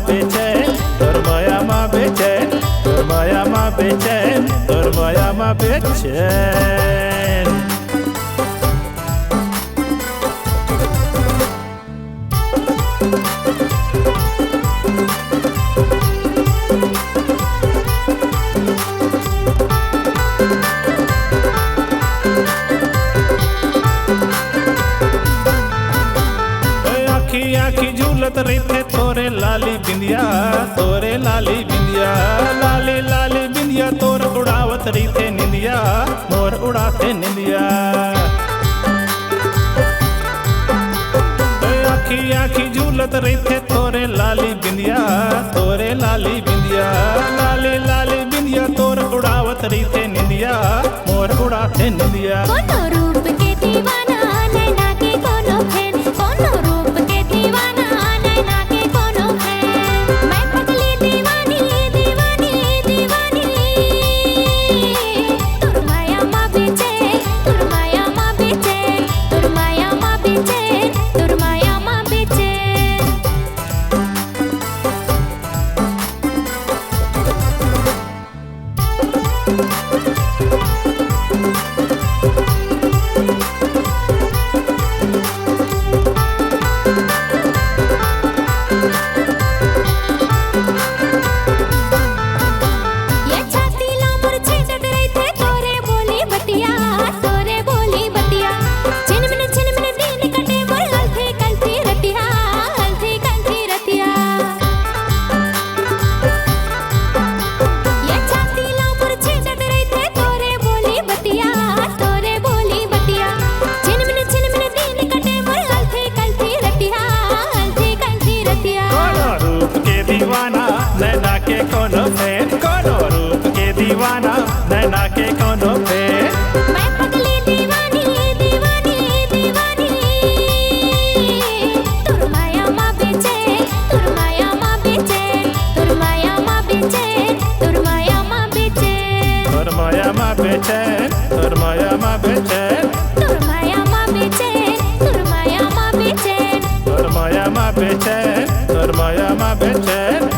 बेचैन, तोर माया मा बेचैन, तोर माया मा बेचैन, तोर माया मा बेचैन। आखी झूलत रहते तोरे लाली बिंदिया, तोरे लाली बिंदिया, लाली लाली बिंदिया तोर उड़ावत रहते निंदिया, मोर उड़ाते निंदिया। आखी झूलत रहते तोरे लाली बिंदिया, तोरे लाली बिंदिया, लाली लाली बिंदिया तोर उड़ावत रहते निंदिया, मोर उड़ाते निंदिया। कोनो रूप के दीवाना नैना के कोनो फेर, कोनो रूप के दीवाना नैना के कोनो फेर। मैं पगली दीवानी दीवानी दीवानी, तोर माया मा बेचैन, तोर माया मा बेचैन, तोर माया मा बेचैन, तोर माया मा बेचैन। ये छाती लामुर छेड़त रहते तोरे बोली बतिया, तोरे बोली बतिया। छिनमिन दिन कटे मोर हल्थी कल्थी रतिया, हल्थी कल्थी रतिया। ये छाती लामुर छेड़त रहते तोरे बोली बतिया, तोरे बोली बतिया। छिनमिन दिन कटे मोर हल्थी कल्थी रतिया, हल्थी कल्थी रतिया। कोनो रूप के दीवाना नैना के कोनो फेर, कोनो रूप के दीवाना नैना के कोनो फेर। मैं पगली दीवानी दीवानी दीवानी, तोर माया मा बेचैन, तोर माया मा बेचैन, तोर माया मा बेचैन, तोर माया मा बेचैन। तोर माया मा बेचैन, तोर माया मा बेचैन, तोर माया मा बेचैन, तोर माया मा बेचैन। तोर माया मा बेचैन, तोर माया मा बेचैन।